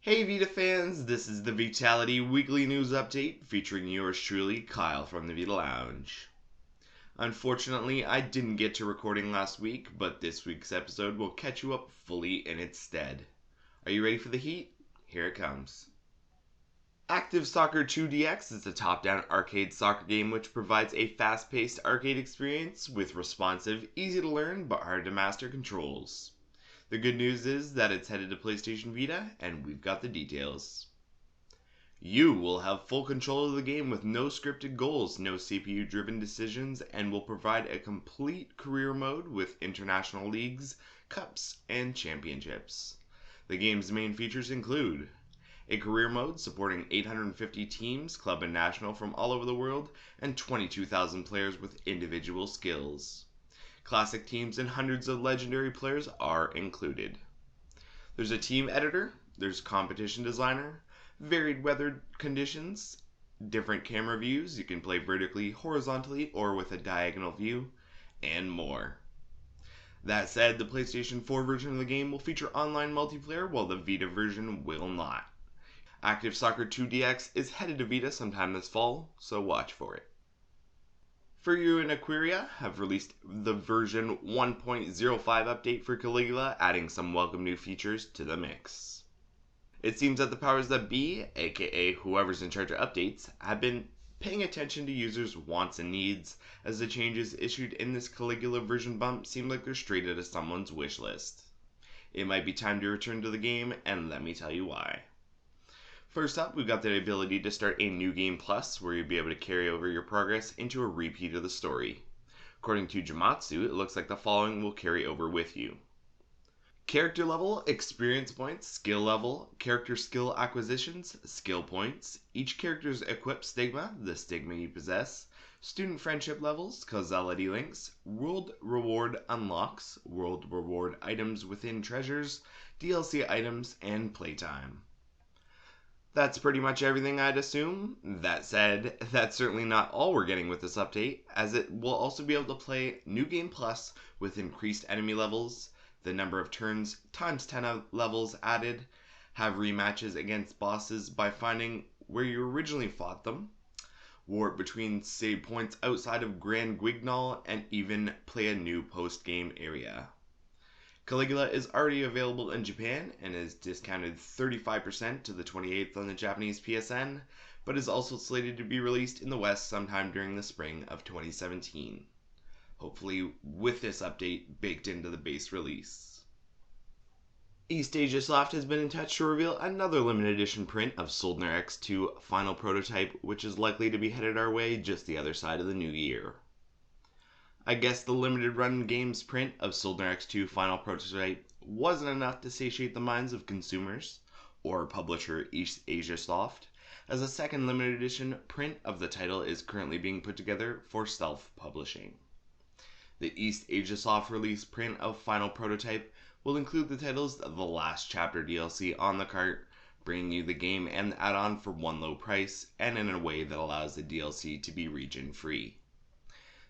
Hey Vita fans, this is the Vitality Weekly News Update featuring yours truly, Kyle from the Vita Lounge. Unfortunately, I didn't get to recording last week, but this week's episode will catch you up fully in its stead. Are you ready for the heat? Here it comes. Active Soccer 2DX is a top-down arcade soccer game which provides a fast-paced arcade experience with responsive, easy-to-learn but hard-to-master controls. The good news is that it's headed to PlayStation Vita, and we've got the details. You will have full control of the game with no scripted goals, no CPU-driven decisions, and will provide a complete career mode with international leagues, cups, and championships. The game's main features include a career mode supporting 850 teams, club and national from all over the world, and 22,000 players with individual skills. Classic teams and hundreds of legendary players are included. There's a team editor, there's competition designer, varied weather conditions, different camera views, you can play vertically, horizontally, or with a diagonal view, and more. That said, the PlayStation 4 version of the game will feature online multiplayer while the Vita version will not. Active Soccer 2DX is headed to Vita sometime this fall, so watch for it. Furyu and Aquaria have released the version 1.05 update for Caligula, adding some welcome new features to the mix. It seems that the powers that be, aka whoever's in charge of updates, have been paying attention to users' wants and needs, as the changes issued in this Caligula version bump seem like they're straight out of someone's wish list. It might be time to return to the game, and let me tell you why. First up, we've got the ability to start a new game plus, where you'll be able to carry over your progress into a repeat of the story. According to Jamatsu, it looks like the following will carry over with you. Character level, experience points, skill level, character skill acquisitions, skill points, each character's equip stigma, the stigma you possess, student friendship levels, causality links, world reward unlocks, world reward items within treasures, DLC items, and playtime. That's pretty much everything I'd assume. That said, that's certainly not all we're getting with this update, as it will also be able to play New Game Plus with increased enemy levels, the number of turns times 10 levels added, have rematches against bosses by finding where you originally fought them, warp between save points outside of Grand Guignol, and even play a new post-game area. Caligula is already available in Japan and is discounted 35% to the 28th on the Japanese PSN, but is also slated to be released in the West sometime during the spring of 2017. Hopefully with this update baked into the base release. East Asia Soft has been in touch to reveal another limited edition print of Soldner X2 final prototype, which is likely to be headed our way just the other side of the new year. I guess the limited run games print of Soldner X2 final prototype wasn't enough to satiate the minds of consumers, or publisher East Asia Soft, as a second limited edition print of the title is currently being put together for self-publishing. The East Asia Soft release print of final prototype will include the titles of the Last Chapter DLC on the cart, bringing you the game and the add-on for one low price, and in a way that allows the DLC to be region-free.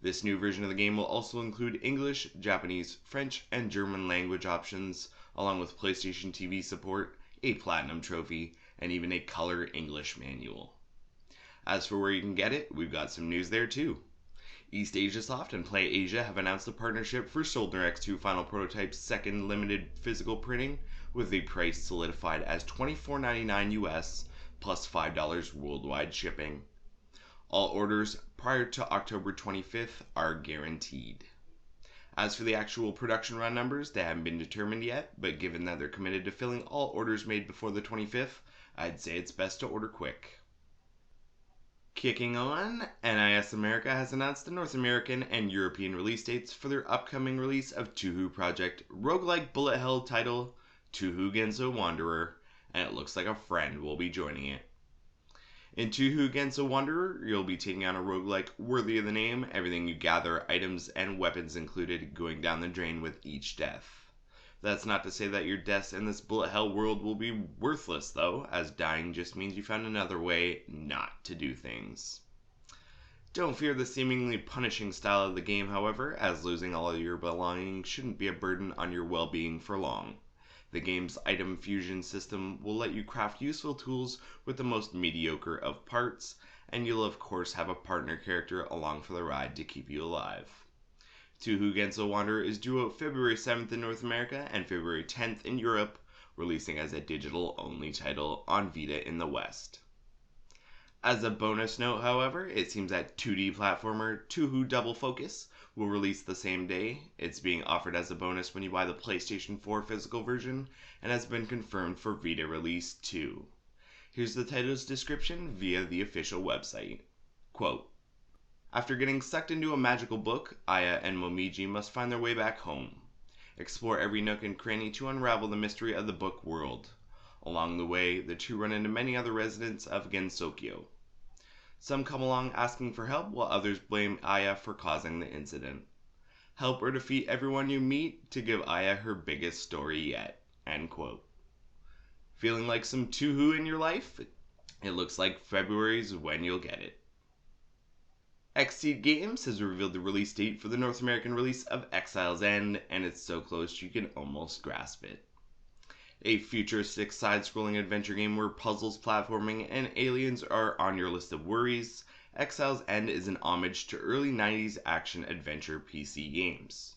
This new version of the game will also include English, Japanese, French, and German language options, along with PlayStation TV support, a Platinum trophy, and even a color English manual. As for where you can get it, we've got some news there too. East Asia Soft and Play Asia have announced a partnership for Soldner X2 Final Prototype's second limited physical printing, with a price solidified as $24.99 US plus $5 worldwide shipping. All orders prior to October 25th are guaranteed. As for the actual production run numbers, they haven't been determined yet, but given that they're committed to filling all orders made before the 25th, I'd say it's best to order quick. Kicking on, NIS America has announced the North American and European release dates for their upcoming release of Toohoo Project roguelike bullet hell title, Toohoo Genso Wanderer, and it looks like a friend will be joining it. In Toohoo Genso Wanderer, you'll be taking on a roguelike worthy of the name, everything you gather, items and weapons included, going down the drain with each death. That's not to say that your deaths in this bullet hell world will be worthless though, as dying just means you found another way not to do things. Don't fear the seemingly punishing style of the game, however, as losing all of your belongings shouldn't be a burden on your well-being for long. The game's item fusion system will let you craft useful tools with the most mediocre of parts, and you'll of course have a partner character along for the ride to keep you alive. Toohoo Genso Wanderer is due out February 7th in North America and February 10th in Europe, releasing as a digital-only title on Vita in the West. As a bonus note, however, it seems that 2D platformer Toohoo Double Focus will release the same day. It's being offered as a bonus when you buy the PlayStation 4 physical version and has been confirmed for Vita release too. Here's the title's description via the official website. Quote, "After getting sucked into a magical book, Aya and Momiji must find their way back home. Explore every nook and cranny to unravel the mystery of the book world. Along the way, the two run into many other residents of Gensokyo. Some come along asking for help, while others blame Aya for causing the incident. Help or defeat everyone you meet to give Aya her biggest story yet." End quote. Feeling like some Toohoo in your life? It looks like February's when you'll get it. Xseed Games has revealed the release date for the North American release of Exile's End, and it's so close you can almost grasp it. A futuristic side-scrolling adventure game where puzzles, platforming, and aliens are on your list of worries, Exile's End is an homage to early 90s action-adventure PC games.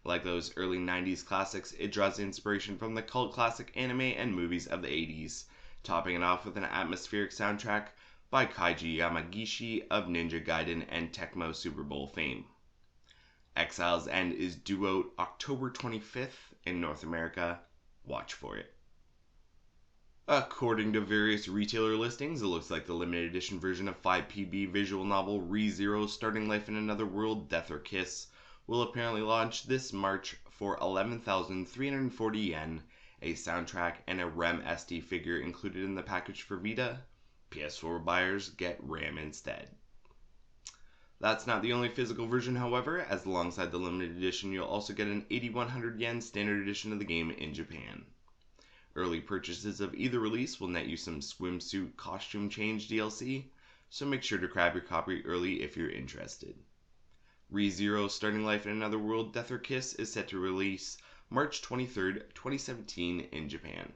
Like those early 90s classics, it draws inspiration from the cult classic anime and movies of the 80s, topping it off with an atmospheric soundtrack by Kaiji Yamagishi of Ninja Gaiden and Tecmo Super Bowl fame. Exile's End is due out October 25th in North America. Watch for it. According to various retailer listings, it looks like the limited edition version of 5PB visual novel Rizo Starting Life in Another World, Death or Kiss will apparently launch this March for 11,340 yen, a soundtrack and a RAM SD figure included in the package for Vita. PS4 buyers get RAM instead. That's not the only physical version, however, as alongside the limited edition you'll also get an 8,100 yen standard edition of the game in Japan. Early purchases of either release will net you some swimsuit costume change DLC, so make sure to grab your copy early if you're interested. ReZero Starting Life in Another World, Death or Kiss is set to release March 23rd, 2017 in Japan.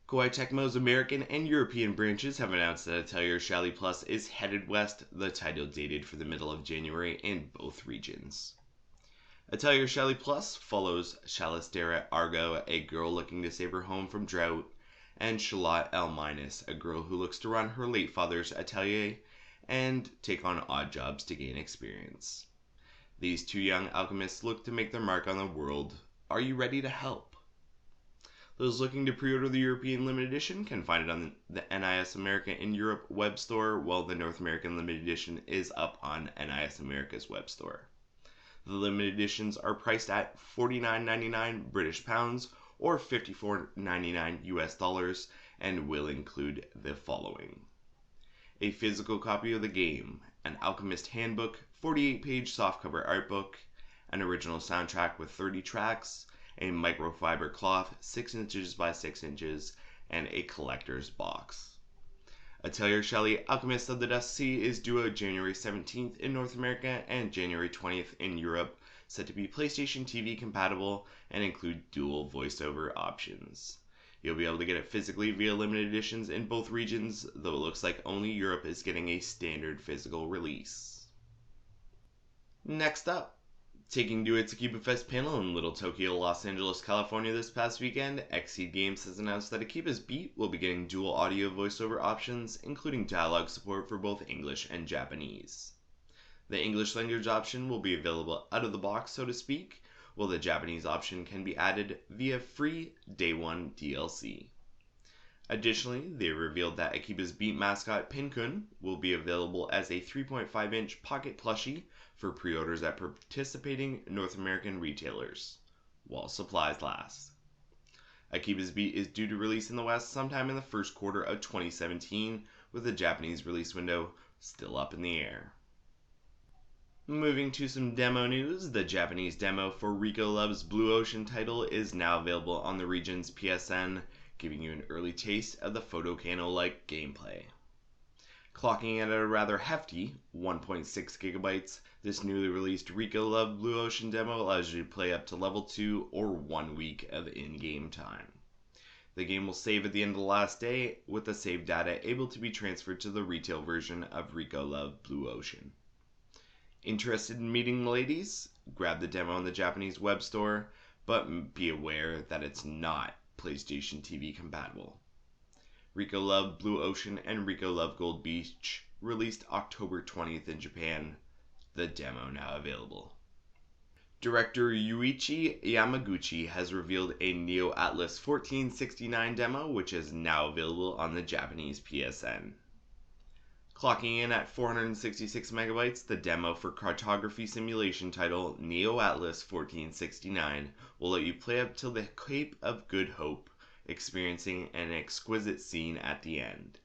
Koei Tecmo's American and European branches have announced that Atelier Shally Plus is headed west, the title dated for the middle of January in both regions. Atelier Shally Plus follows Shalistera Argo, a girl looking to save her home from drought, and Shalat El Minus, a girl who looks to run her late father's atelier and take on odd jobs to gain experience. These two young alchemists look to make their mark on the world. Are you ready to help? Those looking to pre-order the European Limited Edition can find it on the NIS America in Europe web store, while the North American Limited Edition is up on NIS America's web store. The limited editions are priced at $49.99 British pounds or $54.99 US dollars and will include the following: a physical copy of the game, an Alchemist handbook, 48-page softcover art book, an original soundtrack with 30 tracks, a microfiber cloth 6 inches by 6 inches, and a collector's box. Atelier Shally Alchemist of the Dust Sea is due out January 17th in North America and January 20th in Europe, set to be PlayStation TV compatible and include dual voiceover options. You'll be able to get it physically via limited editions in both regions, though it looks like only Europe is getting a standard physical release. Next up, taking to its Akiba Fest panel in Little Tokyo, Los Angeles, California this past weekend, Xseed Games has announced that Akiba's Beat will be getting dual audio voiceover options, including dialogue support for both English and Japanese. The English language option will be available out of the box, so to speak, while the Japanese option can be added via free Day 1 DLC. Additionally, they revealed that Akiba's Beat mascot Pinkun will be available as a 3.5-inch pocket plushie for pre-orders at participating North American retailers, while supplies last. Akiba's Beat is due to release in the West sometime in the first quarter of 2017, with the Japanese release window still up in the air. Moving to some demo news, the Japanese demo for Rico Love's Blue Ocean title is now available on the region's PSN, giving you an early taste of the Photocano-like gameplay. Clocking in at a rather hefty 1.6 gigabytes, this newly released Rico Love Blue Ocean demo allows you to play up to level 2 or 1 week of in-game time. The game will save at the end of the last day, with the saved data able to be transferred to the retail version of Rico Love Blue Ocean. Interested in meeting the ladies? Grab the demo on the Japanese web store, but be aware that it's not PlayStation TV compatible. Rico Love Blue Ocean and Rico Love Gold Beach released October 20th in Japan. The demo now available. Director Yuichi Yamaguchi has revealed a Neo Atlas 1469 demo, which is now available on the Japanese PSN. Clocking in at 466 megabytes, the demo for cartography simulation title Neo Atlas 1469 will let you play up till the Cape of Good Hope, experiencing an exquisite scene at the end.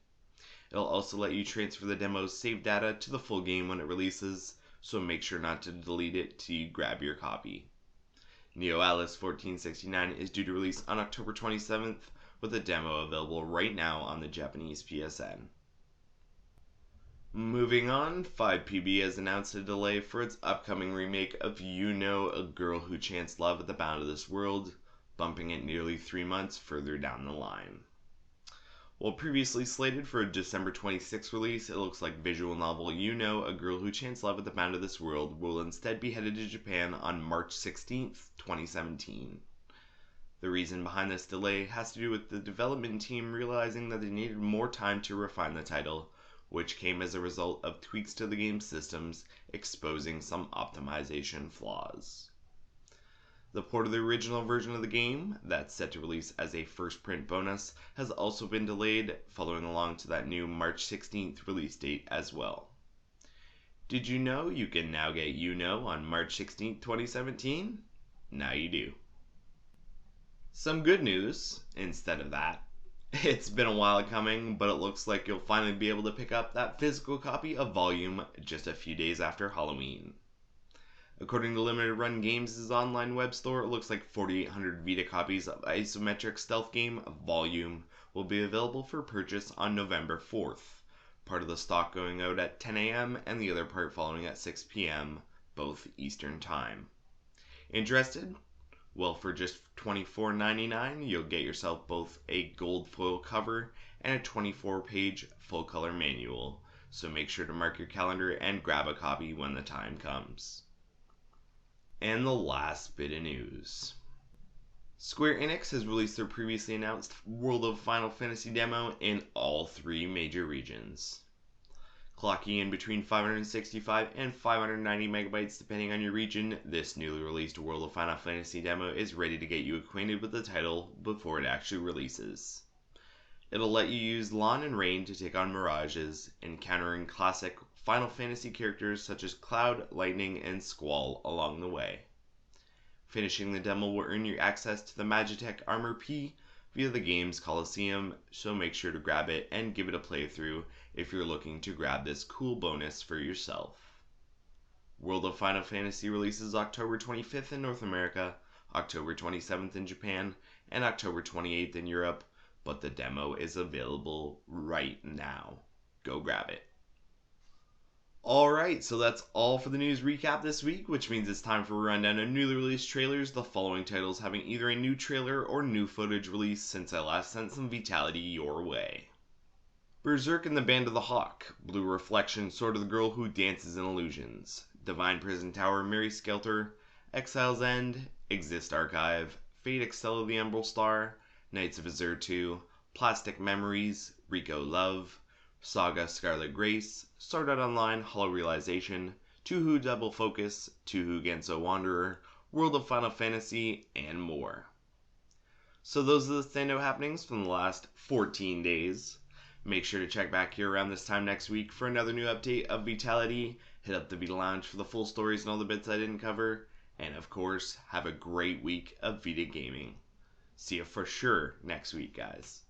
It'll also let you transfer the demo's saved data to the full game when it releases, so make sure not to delete it till you grab your copy. Neo Atlas 1469 is due to release on October 27th, with a demo available right now on the Japanese PSN. Moving on, 5PB has announced a delay for its upcoming remake of You Know a Girl Who Chants Love at the Bound of This World, bumping it nearly 3 months further down the line. While previously slated for a December 26th release, it looks like visual novel You Know a Girl Who Chants Love at the Bound of This World will instead be headed to Japan on March 16th, 2017. The reason behind this delay has to do with the development team realizing that they needed more time to refine the title, which came as a result of tweaks to the game's systems exposing some optimization flaws. The port of the original version of the game, that's set to release as a first print bonus, has also been delayed, following along to that new March 16th release date as well. Did you know you can now get You Know on March 16th, 2017? Now you do. Some good news instead of that. It's been a while coming, but it looks like you'll finally be able to pick up that physical copy of Volume just a few days after Halloween. According to Limited Run Games' online web store, it looks like 4,800 Vita copies of isometric stealth game Volume will be available for purchase on November 4th, part of the stock going out at 10 a.m. and the other part following at 6 p.m., both Eastern Time. Interested? Well, for just $24.99, you'll get yourself both a gold foil cover and a 24-page full-color manual, so make sure to mark your calendar and grab a copy when the time comes. And the last bit of news. Square Enix has released their previously announced World of Final Fantasy demo in all 3 major regions. Clocking in between 565 and 590 megabytes depending on your region, this newly released World of Final Fantasy demo is ready to get you acquainted with the title before it actually releases. It'll let you use Lawn and Rain to take on mirages, encountering classic Final Fantasy characters such as Cloud, Lightning, and Squall along the way. Finishing the demo will earn you access to the Magitech Armor P via the game's Coliseum, so make sure to grab it and give it a playthrough if you're looking to grab this cool bonus for yourself. World of Final Fantasy releases October 25th in North America, October 27th in Japan, and October 28th in Europe, but the demo is available right now. Go grab it. Alright, so that's all for the news recap this week, which means it's time for a rundown of newly released trailers, the following titles having either a new trailer or new footage released since I last sent some Vitality your way. Berserk and the Band of the Hawk, Blue Reflection, Sword of the Girl Who Dances in Illusions, Divine Prison Tower, Mary Skelter, Exile's End, Exist Archive, Fate Excel of the Emerald Star, Knights of Azure 2, Plastic Memories, Rico Love, Saga Scarlet Grace, Sword Art Online Hollow Realization, Toohoo Double Focus, Toohoo Genso Wanderer, World of Final Fantasy, and more. So those are the standout happenings from the last 14 days. Make sure to check back here around this time next week for another new update of Vitality. Hit up the Vita Lounge for the full stories and all the bits I didn't cover. And of course, have a great week of Vita gaming. See you for sure next week, guys.